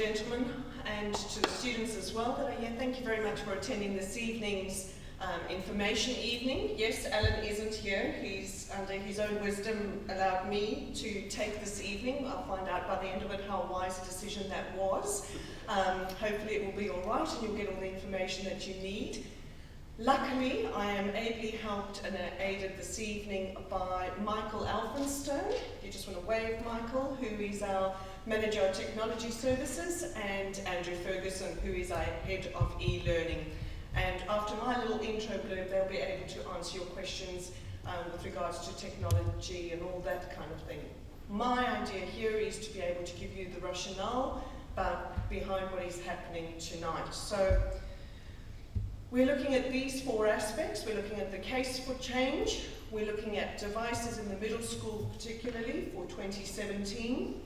gentlemen, and to the students as well that are here, thank you very much for attending this evening's information evening. Yes, Alan isn't here. He's, under his own wisdom, allowed me to take this evening. I'll find out by the end of it how wise a decision that was. Hopefully it will be all right and you'll get all the information that you need. Luckily, I am ably helped and aided this evening by Michael Elphinstone. You just want to wave, Michael, who is our Manager of Technology Services, and Andrew Ferguson, who is our Head of E-Learning. And after my little intro blurb, they'll be able to answer your questions with regards to technology and all that kind of thing. My idea here is to be able to give you the rationale behind what is happening tonight. So we're looking at these four aspects. We're looking at the case for change. We're looking at devices in the middle school, particularly for 2017.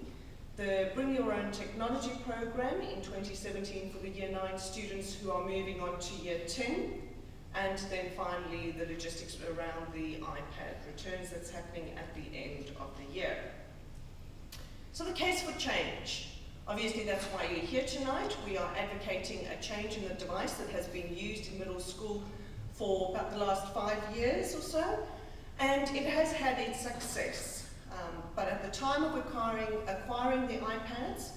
The Bring Your Own Technology program in 2017 for the Year 9 students who are moving on to Year 10. And then finally, the logistics around the iPad returns that's happening at the end of the year. So the case for change. Obviously, that's why you're here tonight. We are advocating a change in the device that has been used in middle school for about the last 5 years or so, and it has had its success. But at the time of acquiring the iPads,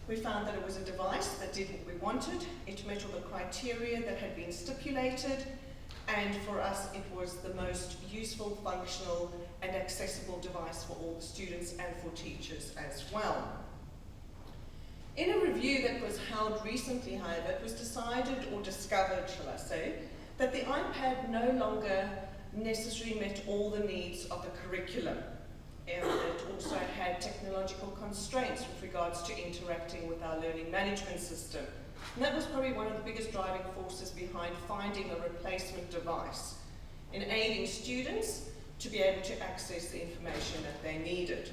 we found that it was a device that did what we wanted. It met all the criteria that had been stipulated, and for us, it was the most useful, functional, and accessible device for all the students and for teachers as well. In a review that was held recently, however, it was decided, or discovered, shall I say, that the iPad no longer necessarily met all the needs of the curriculum. And it also had technological constraints with regards to interacting with our learning management system. And that was probably one of the biggest driving forces behind finding a replacement device in aiding students to be able to access the information that they needed.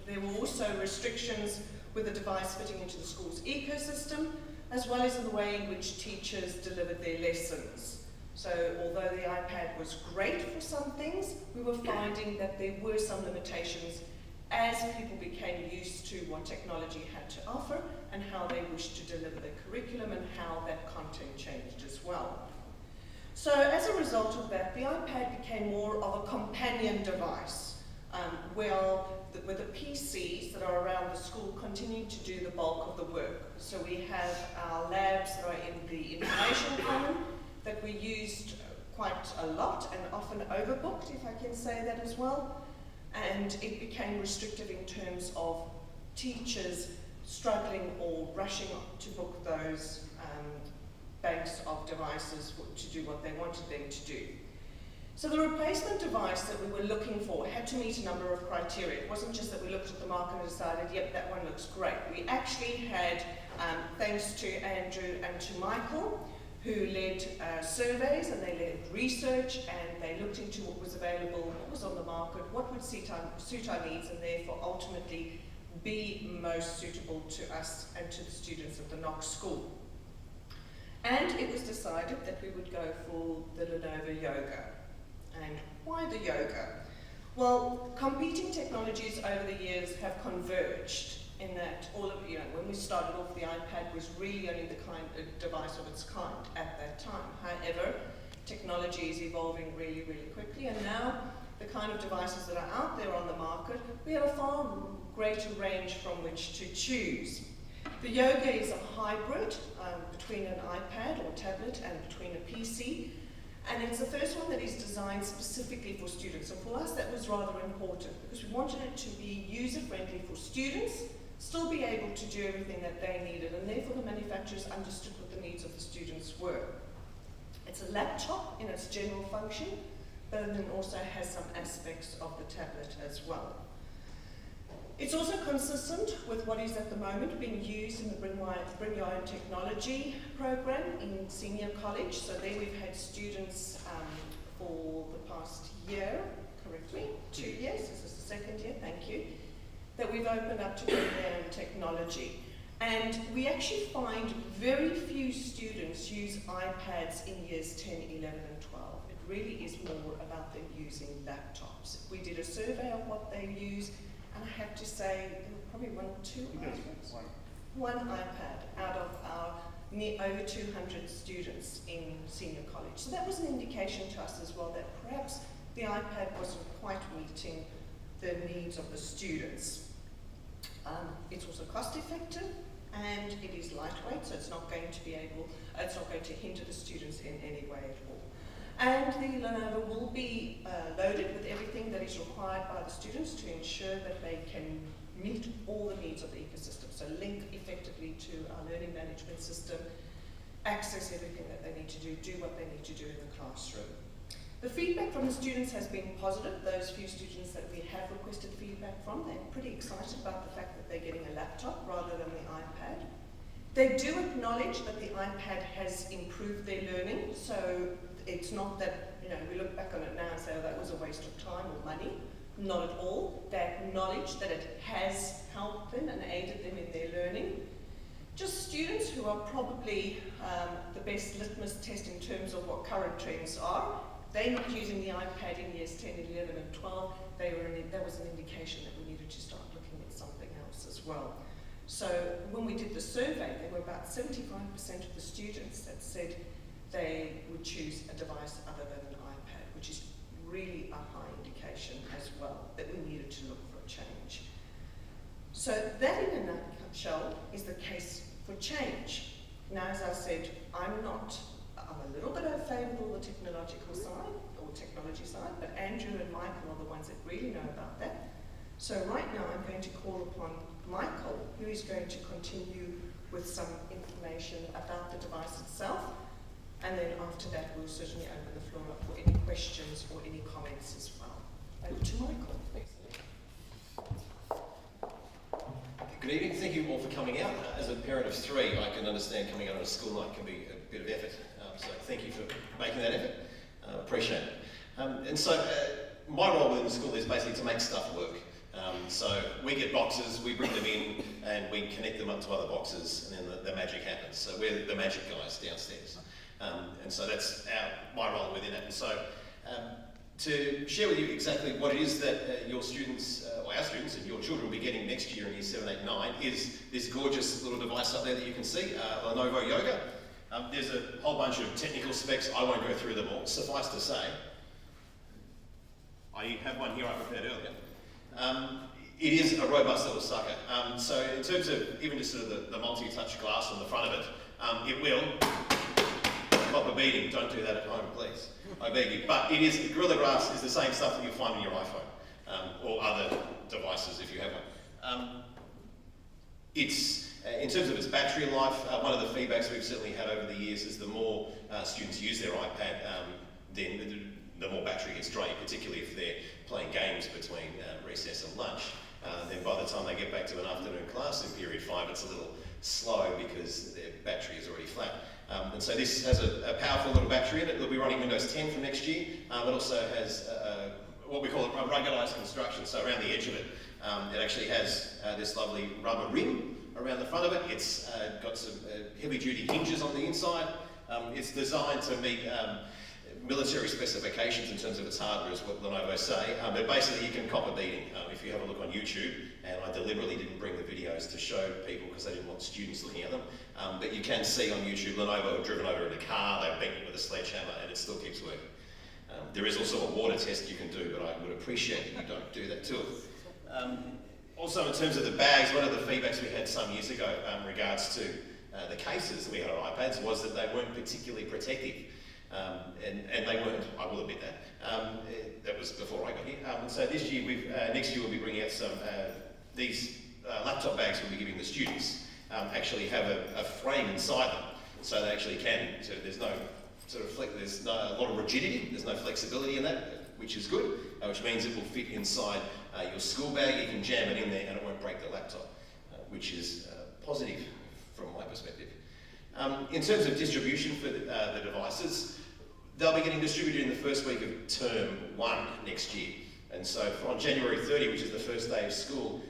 There were also restrictions with the device fitting into the school's ecosystem, as well as in the way in which teachers delivered their lessons. So although the iPad was great for some things, we were finding that there were some limitations as people became used to what technology had to offer and how they wished to deliver their curriculum and how that content changed as well. So as a result of that, the iPad became more of a companion device, where the PCs that are around the school continue to do the bulk of the work. So we have our labs that are in the information common that we used quite a lot and often overbooked, if I can say that as well. And it became restrictive in terms of teachers struggling or rushing to book those banks of devices to do what they wanted them to do. So the replacement device that we were looking for had to meet a number of criteria. It wasn't just that we looked at the market and decided, yep, that one looks great. We actually had, thanks to Andrew and to Michael, who led surveys and they led research and they looked into what was available, what was on the market, what would suit our needs, and therefore ultimately be most suitable to us and to the students at the Knox School. And it was decided that we would go for the Lenovo Yoga. And why the Yoga? Well, competing technologies over the years have converged in that when we started off, the iPad was really only the device of its kind at that time. However, technology is evolving really, really quickly, and now the kind of devices that are out there on the market, we have a far greater range from which to choose. The Yoga is a hybrid between an iPad or tablet and between a PC. And it's the first one that is designed specifically for students. And for us, that was rather important because we wanted it to be user-friendly for students, still be able to do everything that they needed, and therefore the manufacturers understood what the needs of the students were. It's a laptop in its general function, but then also has some aspects of the tablet as well. It's also consistent with what is at the moment being used in the Bring Your Own Technology program in senior college. So there we've had students for the past year, correctly, 2 years, this is the second year, thank you, that we've opened up to Bring Your Own Technology. And we actually find very few students use iPads in years 10, 11 and 12. It really is more about them using laptops. We did a survey of what they use, and I have to say, there were probably 1 or 2 items. one iPad out of our over 200 students in senior college. So that was an indication to us as well that perhaps the iPad wasn't quite meeting the needs of the students. It's also cost effective and it is lightweight, so it's not going to hinder the students in any way at all. And the Lenovo will be loaded with everything that is required by the students to ensure that they can meet all the needs of the ecosystem. So link effectively to our learning management system, access everything that they need to do what they need to do in the classroom. The feedback from the students has been positive. Those few students that we have requested feedback from, they're pretty excited about the fact that they're getting a laptop rather than the iPad. They do acknowledge that the iPad has improved their learning, so it's not that, we look back on it now and say, oh, that was a waste of time or money. Not at all. They acknowledge that it has helped them and aided them in their learning. Just students who are probably the best litmus test in terms of what current trends are. They're not using the iPad in years 10, 11 and 12. That was an indication that we needed to start looking at something else as well. So when we did the survey, there were about 75% of the students that said they would choose a device other than an iPad, which is really a high indication as well that we needed to look for a change. So that in a nutshell is the case for change. Now, as I said, I'm a little bit au fait with all the technological side, or technology side, but Andrew and Michael are the ones that really know about that. So right now I'm going to call upon Michael, who is going to continue with some information about the device itself. And then after that, we'll certainly open the floor up for any questions or any comments as well. Over to Michael. Thanks. Good evening. Thank you all for coming out. As a parent of three, I can understand coming out on a school night can be a bit of effort. So thank you for making that effort. Appreciate it. And so my role within the school is basically to make stuff work. So we get boxes, we bring them in, and we connect them up to other boxes, and then the magic happens. So we're the magic guys downstairs. And so that's my role within it. And so to share with you exactly what it is that your students, or our students and your children will be getting next year in year 7, 8, 9 is this gorgeous little device up there that you can see, Lenovo Yoga. There's a whole bunch of technical specs. I won't go through them all. Suffice to say, I have one here I prepared earlier. It is a robust little sucker. So in terms of even just sort of the multi-touch glass on the front of it, it will copper beading. Don't do that at home, please. I beg you. But it is, Gorilla Glass is the same stuff that you'll find on your iPhone or other devices if you have one. It's in terms of its battery life, one of the feedbacks we've certainly had over the years is the more students use their iPad, then the more battery gets drained, particularly if they're playing games between recess and lunch. Then by the time they get back to an afternoon class in period 5, it's a little slow because their battery is already flat. And so this has a powerful little battery in it. It'll be running Windows 10 from next year. It also has what we call a ruggedized construction. So around the edge of it, it actually has this lovely rubber rim around the front of it. It's got some heavy-duty hinges on the inside. It's designed to meet military specifications in terms of its hardware, is what Lenovo say. But basically, you can copper beading if you have a look on YouTube. And I deliberately didn't bring the videos to show people because I didn't want students looking at them. But you can see on YouTube, Lenovo have driven over in a car, they've beaten it with a sledgehammer, and it still keeps working. There is also a water test you can do, but I would appreciate that you don't do that to it. Also, in terms of the bags, one of the feedbacks we had some years ago in regards to the cases that we had on iPads was that they weren't particularly protective. And they weren't, I will admit that. That was before I got here. And so this year, next year we'll be bringing out some, these laptop bags we'll be giving the students actually have a frame inside them. So they actually can, so there's no sort of there's no, a lot of rigidity, there's no flexibility in that, which is good, which means it will fit inside your school bag, you can jam it in there and it won't break the laptop, which is positive from my perspective. In terms of distribution for the devices, they'll be getting distributed in the first week of term 1 next year. And so on January 30, which is the first day of school,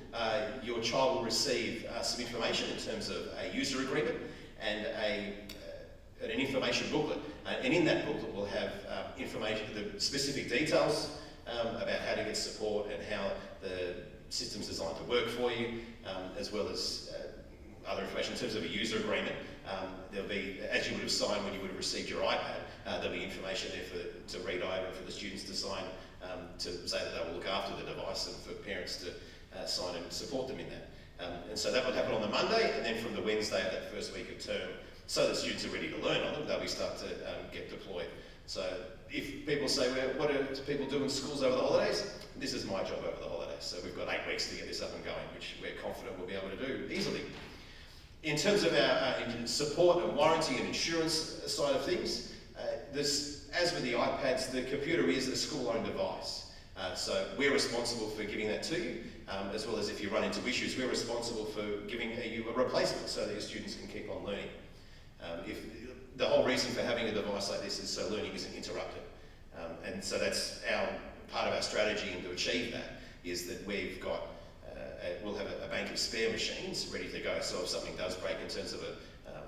your child will receive some information in terms of a user agreement and an information booklet. And in that booklet will have information, the specific details about how to get support and how the system's designed to work for you, as well as other information in terms of a user agreement. There'll be, as you would have signed when you would have received your iPad, there'll be information there to read over and for the students to sign to say that they will look after the device and for parents to sign and support them in that. And so that will happen on the Monday, and then from the Wednesday of that first week of term, so that students are ready to learn on them, they'll be start to get deployed. So if people say, well, what do people do in schools over the holidays? This is my job over the holidays. So we've got 8 weeks to get this up and going, which we're confident we'll be able to do easily. In terms of our support and warranty and insurance side of things, as with the iPads, the computer is a school-owned device. So we're responsible for giving that to you, as well as if you run into issues, we're responsible for giving you a replacement so that your students can keep on learning. The whole reason for having a device like this is so learning isn't interrupted. And so that's part of our strategy, and to achieve that is that we've got, we'll have a bank of spare machines ready to go. So if something does break in terms of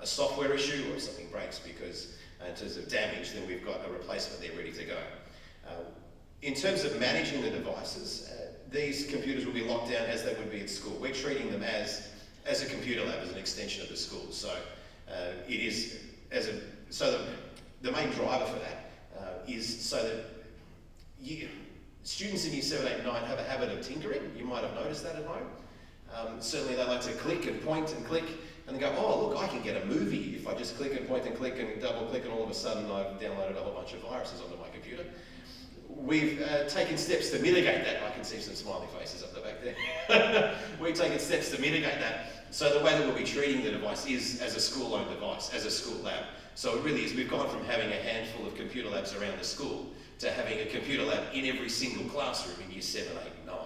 a software issue, or if something breaks because in terms of damage, then we've got a replacement there ready to go. In terms of managing the devices, these computers will be locked down as they would be at school. We're treating them as a computer lab, as an extension of the school. So it is the main driver for that is so that students in Year 7, 8, 9 have a habit of tinkering. You might have noticed that at home. Certainly they like to click and point and click, and they go, oh look, I can get a movie if I just click and point and click and double click, and all of a sudden I've downloaded a whole bunch of viruses onto my computer. We've taken steps to mitigate that. I can see some smiley faces up the back there. We've taken steps to mitigate that. So the way that we'll be treating the device is as a school-owned device, as a school lab. So it really is, we've gone from having a handful of computer labs around the school to having a computer lab in every single classroom in Year 7, 8 and 9.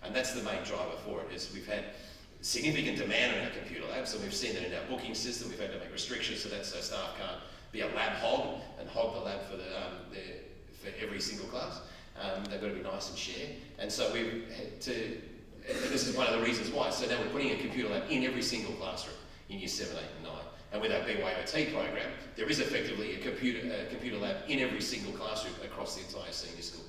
And that's the main driver for it, is we've had significant demand in our computer labs, and we've seen that in our booking system. We've had to make restrictions to that so staff can't be a lab hog and hog the lab for every single class. They've got to be nice and share. And so we've had to, and this is one of the reasons why. So now we're putting a computer lab in every single classroom in Year 7, 8 and 9. And with our BYOT program, there is effectively a computer lab in every single classroom across the entire senior school.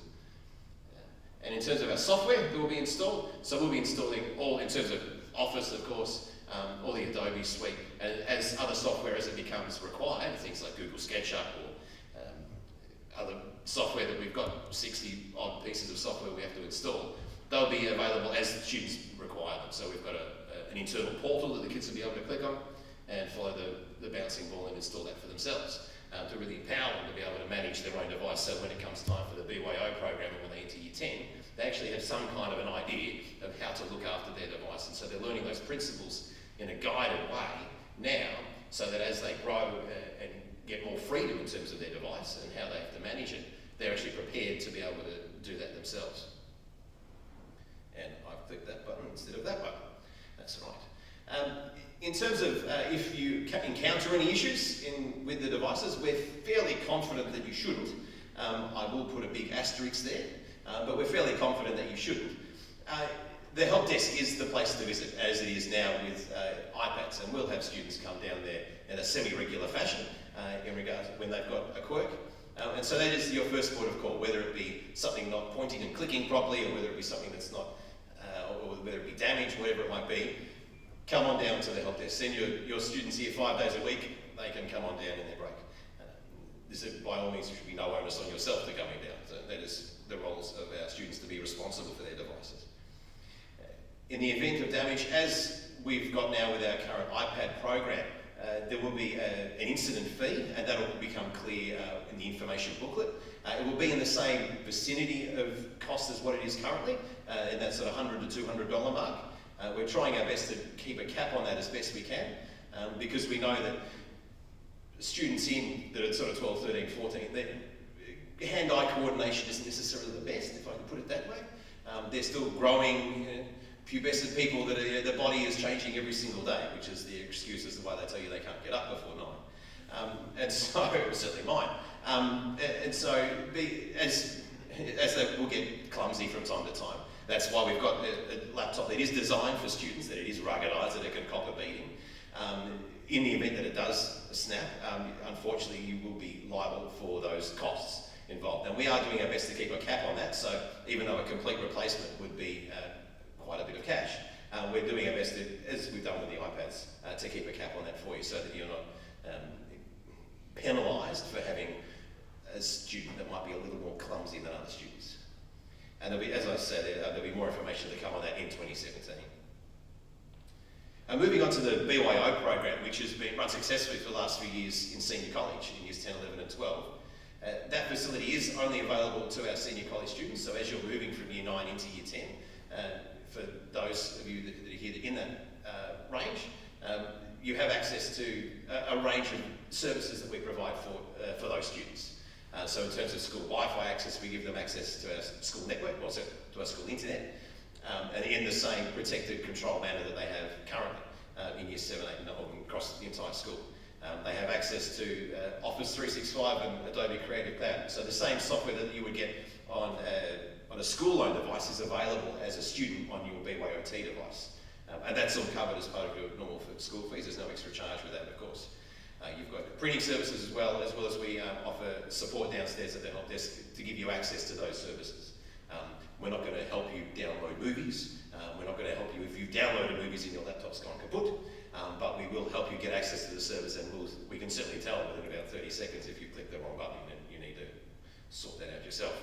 And in terms of our software that will be installed, so we'll be installing all, in terms of Office, of course, all the Adobe suite, and as other software as it becomes required, things like Google SketchUp or other software that we've got 60 odd pieces of software we have to install, they'll be available as students require them. So we've got an internal portal that the kids will be able to click on and follow the bouncing ball and install that for themselves, to really empower them to be able to manage their own device. So when it comes time for the BYO program and when they enter Year 10, they actually have some kind of an idea of how to look after their device. And so they're learning those principles in a guided way now, so that as they grow and get more freedom in terms of their device and how they have to manage it, they're actually prepared to be able to do that themselves. And I've clicked that button instead of that button. That's right. In terms of if you encounter any issues with the devices, we're fairly confident that you shouldn't. I will put a big asterisk there, but we're fairly confident that you shouldn't. The help desk is the place to visit, as it is now with iPads, and we'll have students come down there in a semi-regular fashion in regards to when they've got a quirk. And so that is your first port of call, whether it be something not pointing and clicking properly, or whether it be something that's not, or whether it be damaged, whatever it might be. Come on down to the help desk. Send your students here 5 days a week. They can come on down in their break. This is, by all means, there should be no onus on yourself to coming down. So that is the roles of our students, to be responsible for their devices. In the event of damage, as we've got now with our current iPad program, there will be an incident fee, and that will become clear in the information booklet. It will be in the same vicinity of cost as what it is currently, in that sort of $100 to $200 mark. We're trying our best to keep a cap on that as best we can, because we know that students that are sort of 12, 13, 14, their hand-eye coordination isn't necessarily the best, if I can put it that way. They're still growing, pubescent people that their body is changing every single day, which is the excuse as to why they tell you they can't get up before 9. And so, certainly mine. And so, as they will get clumsy from time to time. That's why we've got a laptop that is designed for students, that it is ruggedised, that it can cop a beating. In the event that it does snap, unfortunately you will be liable for those costs involved. And we are doing our best to keep a cap on that, so even though a complete replacement would be quite a bit of cash, we're doing our best to, as we've done with the iPads, to keep a cap on that for you so that you're not penalised for having a student that might be a little more clumsy than other students. And there'll be, as I said, there'll be more information to come on that in 2017. Moving on to the BYO program, which has been run successfully for the last few years in senior college, in years 10, 11 and 12. That facility is only available to our senior college students, so as you're moving from year 9 into year 10, for those of you that are here in that range, you have access to a range of services that we provide for those students. So in terms of school Wi-Fi access, we give them access to our school network, also to our school internet, and in the same protected, controlled manner that they have currently in year 7, 8 and across the entire school. They have access to Office 365 and Adobe Creative Cloud. So the same software that you would get on a school-owned device is available as a student on your BYOT device. And that's all covered as part of your normal school fees. There's no extra charge with that, of course. You've got printing services as well as we offer support downstairs at the help desk to give you access to those services. We're not going to help you download movies. We're not going to help you if you've downloaded movies and your laptop's gone kaput. But we will help you get access to the service, and we can certainly tell within about 30 seconds if you click the wrong button and you need to sort that out yourself.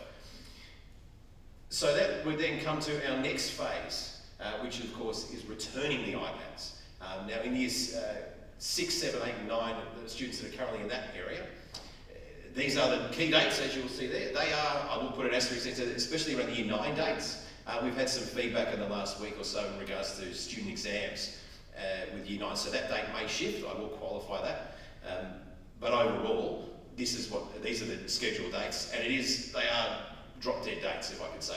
So that would then come to our next phase, which of course is returning the iPads. Now in years 6, 7, 8 and 9, the students that are currently in that area, these are the key dates, as you will see there. They are, I will put an asterisk next to it, especially around the year 9 dates. We've had some feedback in the last week or so in regards to student exams with year 9, so that date may shift. I will qualify that. But overall, these are the scheduled dates, and they are drop-dead dates, if I could say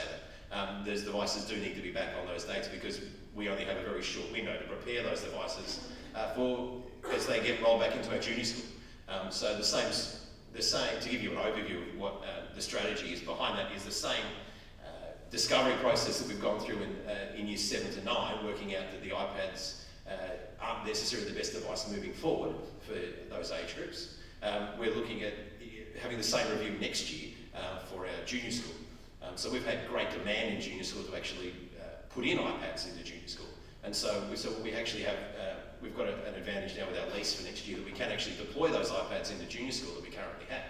that. Those devices do need to be back on those dates because we only have a very short window to prepare those devices as they get rolled back into our junior school. So the same, to give you an overview of what the strategy is behind that, is the same discovery process that we've gone through in years 7 to 9, working out that the iPads aren't necessarily the best device moving forward for those age groups. We're looking at having the same review next year for our junior school. So we've had great demand in junior school to actually put in iPads into junior school. And so we actually have, we've got an advantage now with our lease for next year that we can actually deploy those iPads into junior school that we currently have,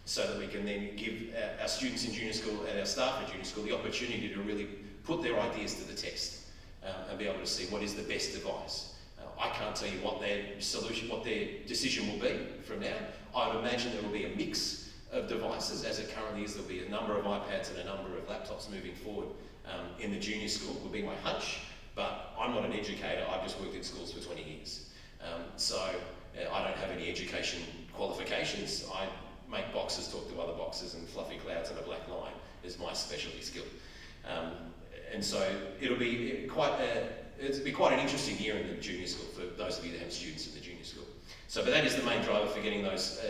so that we can then give our students in junior school and our staff in junior school the opportunity to really put their ideas to the test and be able to see what is the best device. I can't tell you what their solution, what their decision will be from now. I would imagine there will be a mix of devices, as it currently is. There'll be a number of iPads and a number of laptops moving forward in the junior school, would be my hunch. But I'm not an educator, I've just worked in schools for 20 years. So I don't have any education qualifications. I make boxes talk to other boxes, and fluffy clouds and a black line is my specialty skill. And so it'll be quite an interesting year in the junior school for those of you that have students in the junior school. But that is the main driver for getting those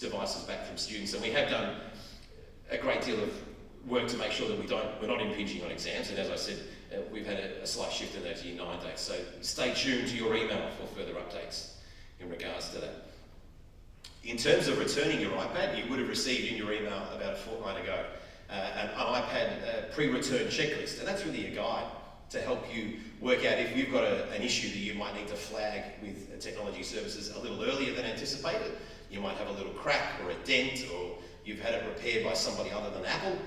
devices back from students, and we have done a great deal of work to make sure that we're not impinging on exams. And as I said, we've had a slight shift in those year 9 dates. So stay tuned to your email for further updates in regards to that. In terms of returning your iPad, you would have received in your email about a fortnight ago an iPad pre-return checklist, and that's really a guide to help you work out if you've got an issue that you might need to flag with Technology Services a little earlier than anticipated. You might have a little crack or a dent, or you've had it repaired by somebody other than Apple.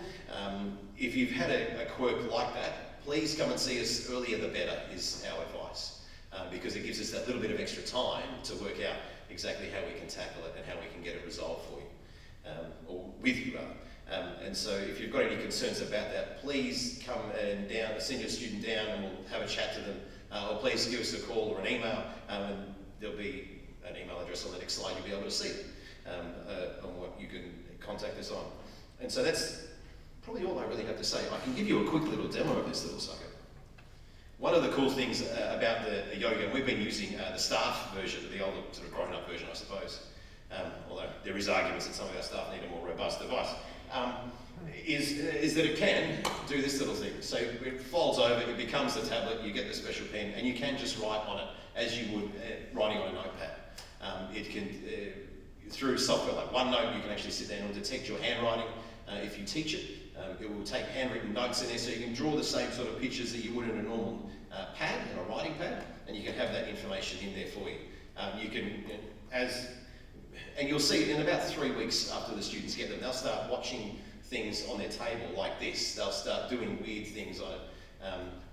If you've had a quirk like that, please come and see us earlier the better is our advice, because it gives us that little bit of extra time to work out exactly how we can tackle it and how we can get it resolved for you, or with you rather. And so if you've got any concerns about that, please come and send your student down and we'll have a chat to them, or please give us a call or an email, and there'll be an email address on the next slide. You'll be able to see on what you can contact us on. And so that's probably all I really have to say. I can give you a quick little demo of this little sucker. One of the cool things about the Yoga, and we've been using the staff version, the older sort of grown-up version, I suppose, although there is arguments that some of our staff need a more robust device, is that it can do this little thing. So it folds over, it becomes the tablet, you get the special pen, and you can just write on it as you would writing on a notepad. It can, through software like OneNote, you can actually sit there and detect your handwriting if you teach it. It will take handwritten notes in there, so you can draw the same sort of pictures that you would in a normal pad, in a writing pad, can have that information in there for you. You can, and you'll see in about 3 weeks after the students get them, they'll start watching things on their table like this. They'll start doing weird things on it,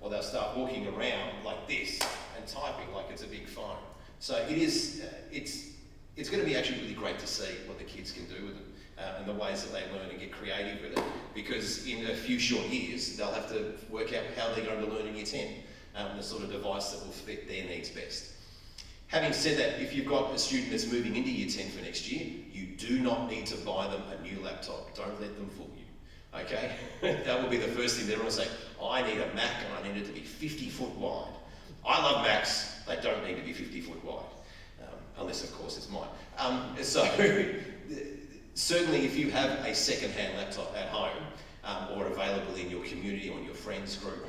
or they'll start walking around like this and typing like it's a big phone. So it is, it's going to be actually really great to see what the kids can do with them and the ways that they learn and get creative with it, because in a few short years they'll have to work out how they're going to learn in Year 10, the sort of device that will fit their needs best. Having said that, if you've got a student that's moving into Year 10 for next year, you do not need to buy them a new laptop. Don't let them fool you, okay? That will be the first thing they're going to say, I need a Mac and I need it to be 50 foot wide. I love Macs, they don't need to be 50 foot wide, unless of course it's mine. So certainly if you have a second-hand laptop at home or available in your community or in your friends group,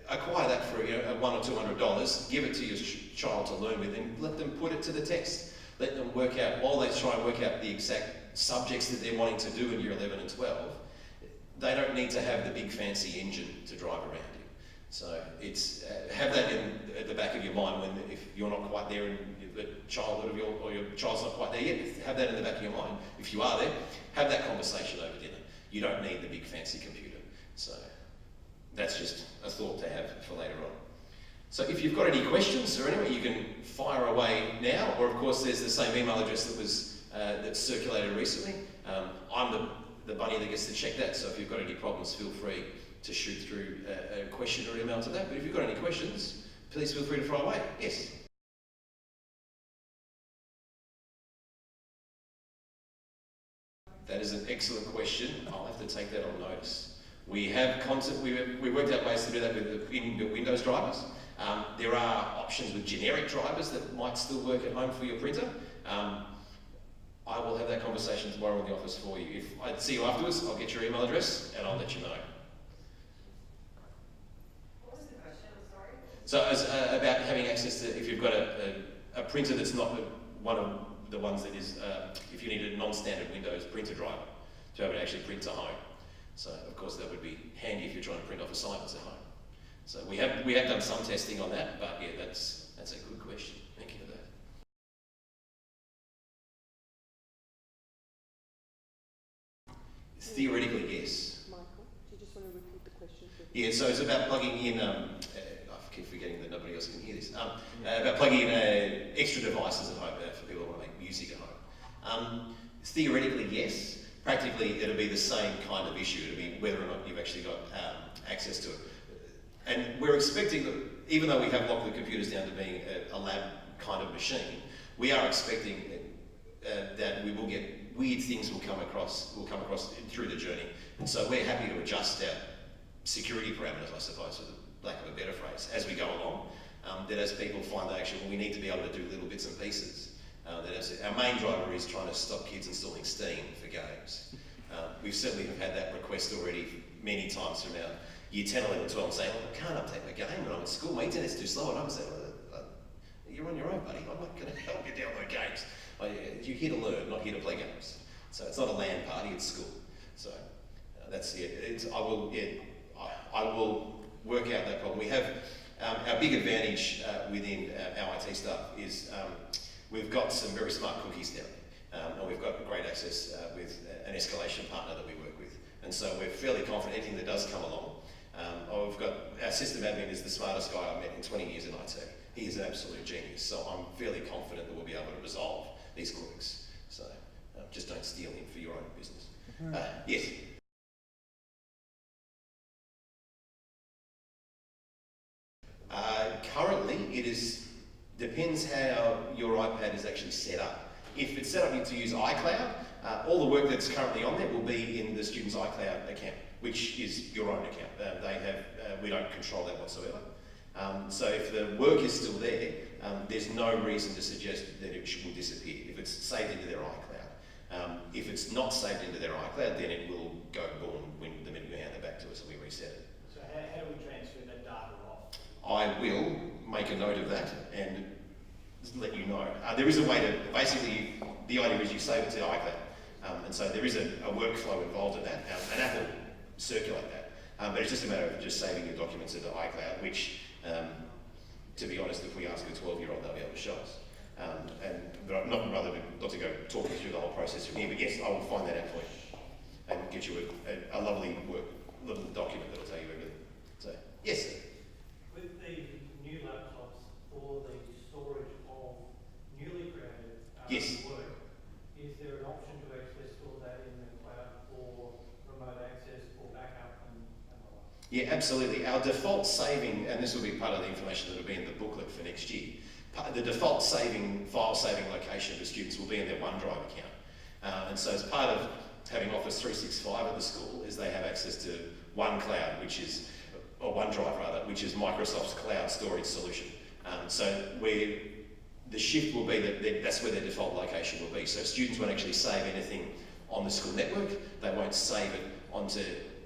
acquire that for $100 or $200, give it to your child to learn with, and let them put it to the test. Let them work out, while they try and work out the exact subjects that they're wanting to do in Year 11 and 12, they don't need to have the big fancy engine to drive around in. So it's, have that at the back of your mind when, if you're not quite there in the childhood of your child's not quite there yet, have that in the back of your mind. If you are there, have that conversation over dinner. You don't need the big fancy computer. So that's just a thought to have for later on. So if you've got any questions or anyway, you can fire away now, or of course there's the same email address that was that's circulated recently. I'm the bunny that gets to check that, so if you've got any problems, feel free to shoot through a question or email to that. But if you've got any questions, please feel free to fire away. Yes? That is an excellent question. I'll have to take that on notice. We have we worked out ways to do that with the inbuilt Windows drivers. There are options with generic drivers that might still work at home for your printer. I will have that conversation tomorrow in the office for you. If I see you afterwards, I'll get your email address and I'll let you know. What was the question? I'm sorry. So as, about having access to, if you've got a printer that's not one of the ones that is, if you need a non-standard Windows printer driver to be able to actually print to home. So of course that would be handy if you're trying to print off assignments at home. So we have done some testing on that, but yeah, that's a good question. Thank you for that. Theoretically, yes. Michael, do you just want to repeat the question? Yeah, so it's about plugging in, I keep forgetting that nobody else can hear this, about plugging in extra devices at home for people who want to make music at home. Theoretically, yes. Practically, it'll be the same kind of issue. It'll be whether or not you've actually got access to it. And we're expecting that, even though we have locked the computers down to being a lab kind of machine, we are expecting that we will get weird things will come across through the journey. And so we're happy to adjust our security parameters, I suppose, for the lack of a better phrase, as we go along. That as people find that actually, well, we need to be able to do little bits and pieces. Our main driver is trying to stop kids installing Steam for games. We certainly have had that request already many times from our Year 10, 11, 12 saying, well, I can't update my game when I'm at school, my internet's too slow. And I'm saying, well, you're on your own, buddy. I'm not going to help you download games. You're here to learn, not here to play games. So it's not a LAN party, it's school. So that's it. I will work out that problem. We have our big advantage within our IT staff is we've got some very smart cookies now, and we've got great access with an escalation partner that we work with. And so we're fairly confident anything that does come along. We've got our system admin is the smartest guy I've met in 20 years in IT. He is an absolute genius, so I'm fairly confident that we'll be able to resolve these quirks. So just don't steal him for your own business. Yes? Currently, it depends how your iPad is actually set up. If it's set up to use iCloud, all the work that's currently on there will be in the student's iCloud account, which is your own account. We don't control that whatsoever. So if the work is still there, there's no reason to suggest that it will disappear if it's saved into their iCloud. If it's not saved into their iCloud, then it will go boom the minute you hand it back to us and we reset it. So how do we transfer that data off? I will make a note of that and let you know. There is a way to, basically, the idea is you save it to iCloud. And so there is a workflow involved in that, and Apple circulate that. But it's just a matter of just saving your documents into iCloud, which to be honest, if we ask a 12-year-old, they'll be able to show us. But not to go talking through the whole process from here, but yes, I will find that out for you and get you a lovely little document that'll tell you everything. So, yes, sir. With the new laptops for the storage of newly created Yes. work, is there an option to actually store that in the cloud for remote access or backup and the like? Yeah, absolutely. Our default saving, and this will be part of the information that will be in the booklet for next year, the default file saving location for students will be in their OneDrive account. And so as part of having Office 365 at the school is they have access to OneCloud, or OneDrive rather, which is Microsoft's cloud storage solution. So the shift will be that that's where their default location will be. So students won't actually save anything on the school network. They won't save it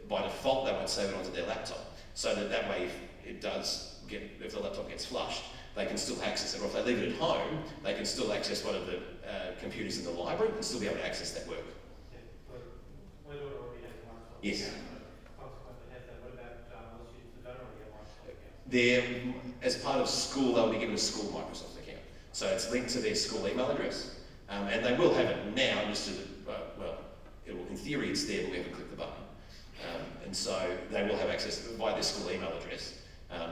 by default, they won't save it onto their laptop. So that way, if the laptop gets flushed, they can still access it. Or if they leave it at home, they can still access one of the computers in the library and still be able to access that work. Yeah, but my daughter already has one. Yes. Consequently has that. What about the students that don't already have one? As part of school, they'll be given a school Microsoft account. So it's linked to their school email address. And they will have it now, in theory it's there, but we haven't clicked the button. And so they will have access via their school email address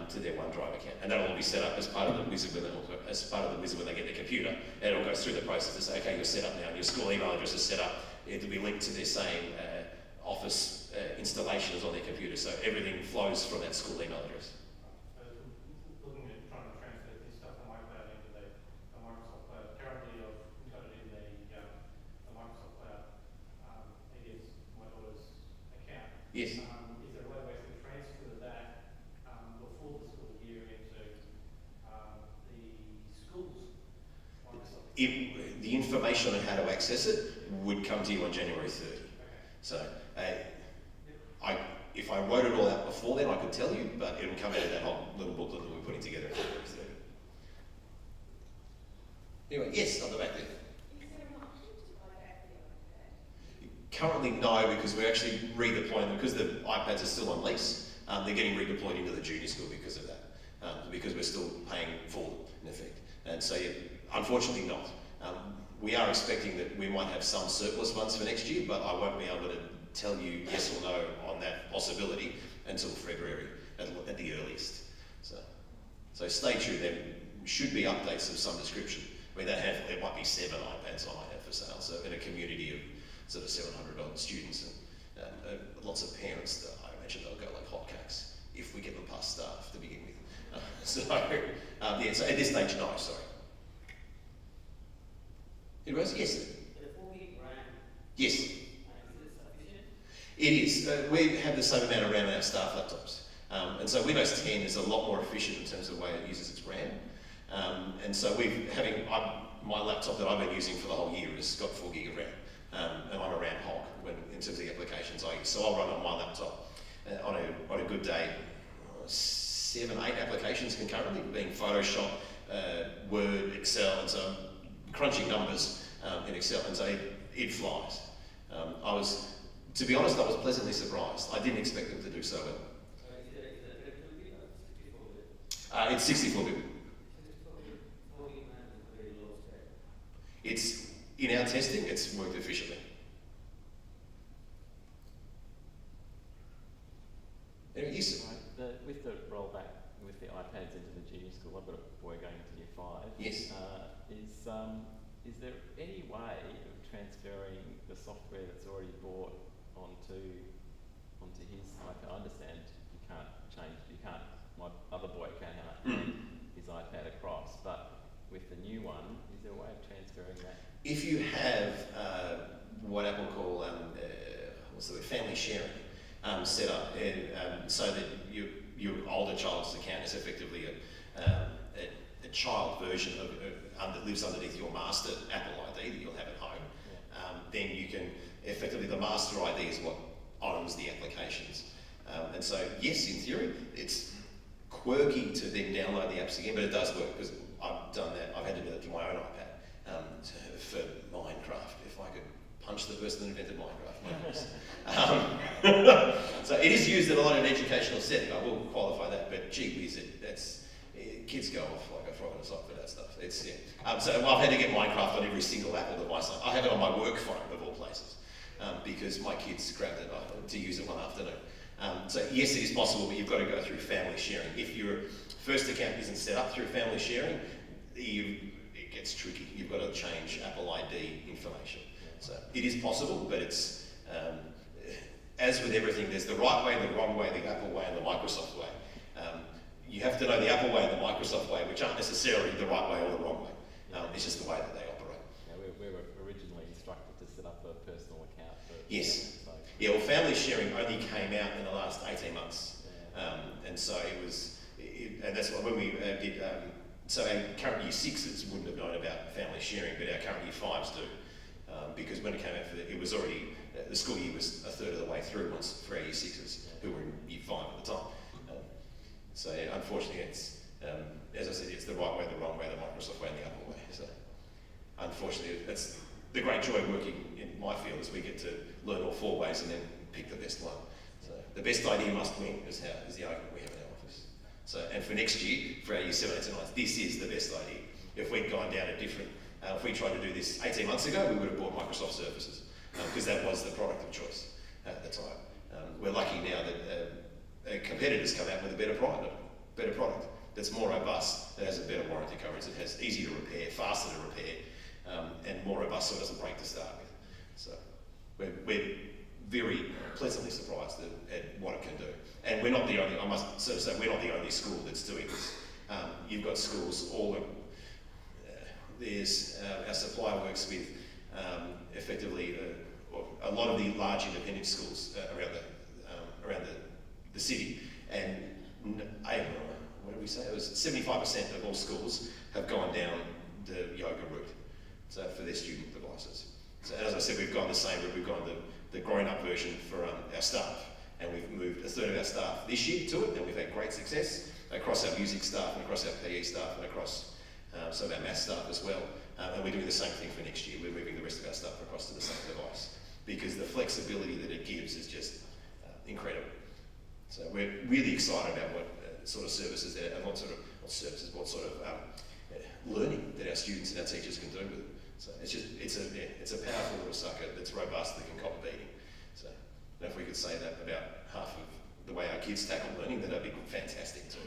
to their OneDrive account. And that'll all be set up as part of the wizard when they get their computer. And it'll go through the process to say, okay, you're set up now, and your school email address is set up. It'll be linked to their same Office installations on their computer. So everything flows from that school email address. Looking at trying to transfer this stuff from iCloud into the Microsoft Cloud. Currently, I've got it in the Microsoft Cloud against my daughter's account. Yes. Is there a way to actually transfer that before the school year into the school's Microsoft? The information on how to access it would come to you on January 30. Okay. So if I wrote it all out before then, I could tell you, but it'll come out of that whole little booklet that we're putting together on January 30. Anyway, yes, on the back there. Is there an option to buy back the iPad? Currently, no, because we're actually redeploying them. Because the iPads are still on lease, they're getting redeployed into the junior school because of that, because we're still paying for them, in effect. And so, yeah, unfortunately not. We are expecting that we might have some surplus ones for next year, but I won't be able to tell you yes or no on that possibility until February at the earliest. So stay tuned. There should be updates of some description. I mean, there might be 7 iPads I might have for sale. So in a community of sort of 700 odd students and lots of parents, that I imagine they'll go like hotcakes if we get them past staff to begin with. So at this stage, no, sorry. It was? Yes, sir. The 4 gig RAM, Yes, is it sufficient? it is. We have the same amount of RAM in our staff laptops. And so Windows 10 is a lot more efficient in terms of the way it uses its RAM. And so my laptop that I've been using for the whole year has got 4 gig of RAM. And I'm a RAM hog in terms of the applications I use. So I'll run on my laptop on a good day 7, 8 applications concurrently, being Photoshop, Word, Excel, and so I'm crunching numbers in Excel, and so it flies. To be honest, I was pleasantly surprised. I didn't expect them to do so well. Is it 32 bit or 64 bit? It's 64 bit. 64 bit, 4 gig RAM is a very low spec. In our testing, it's worked efficiently. Anyway, yes, sir. With the rollback with the iPads into the junior school, I've got a boy going into year 5. Yes. Is there any way of transferring the software that's already bought onto his iPad? I understand my other boy can't hand his iPad across, but with the new one, is there a way of transferring that? If you have what Apple call family sharing set up, so that your older child's account is effectively a child version that lives underneath your master Apple ID that you'll have at home, then you can effectively, the master ID is what owns the applications. And so, yes, in theory, it's quirky to then download the apps again, but it does work because I've done that. I've had to do that to my own iPad for Minecraft. If I could punch the person that invented Minecraft. So it is used in a lot of educational setting. I will qualify that, but gee whiz, kids go off like a frog in a sock for that stuff. It's so I've had to get Minecraft on every single Apple device. I have it on my work phone of all places because my kids grabbed it to use it one afternoon. So yes, it is possible, but you've got to go through family sharing. If your first account isn't set up through family sharing, it gets tricky. You've got to change Apple ID information. So it is possible, but it's as with everything, there's the right way, the wrong way, the Apple way, and the Microsoft way. You have to know the Apple way and the Microsoft way, which aren't necessarily the right way or the wrong way. It's just the way that they operate. Yeah, we were originally instructed to set up a personal account. Yes. So. Yeah, well, family sharing only came out in the last 18 months. And so it was, and that's what when we did, so our current year 6s wouldn't have known about family sharing, but our current year 5s do. Because when it came out, it was already, the school year was a third of the way through once for our year 6s, who were in year 5 at the time. So yeah, unfortunately, it's, as I said, it's the right way, the wrong way, the Microsoft way, and the Apple way. So unfortunately, that's the great joy of working in my field is we get to learn all 4 ways and then pick the best one. So the best idea must win is the argument we have in our office. So, and for next year, for our year 7, 8 and 9, this is the best idea. If we'd gone down a different, if we tried to do this 18 months ago, we would have bought Microsoft Surfaces because that was the product of choice at the time. We're lucky now that competitors come out with a better product that's more robust, that has a better warranty coverage, that has easy to repair, faster to repair, and more robust so it doesn't break to start with. So we're very pleasantly surprised at what it can do. And we're not the only, I must sort of say, we're not the only school that's doing this. You've got schools all, there's, our supplier works with effectively a lot of the large independent schools around the city, and what did we say? It was 75% of all schools have gone down the yoga route, so for their student devices. So as I said, we've gone the same route. We've gone the grown-up version for our staff, and we've moved a third of our staff this year to it, and we've had great success across our music staff and across our PE staff and across some of our maths staff as well. And we're doing the same thing for next year. We're moving the rest of our staff across to the same device because the flexibility that it gives is just incredible. So we're really excited about what sort of services that, and what sort of learning that our students and our teachers can do with it. So it's a powerful little sucker that's robust, that can cop a beating. So if we could say that about half of the way our kids tackle learning, that'd be fantastic too.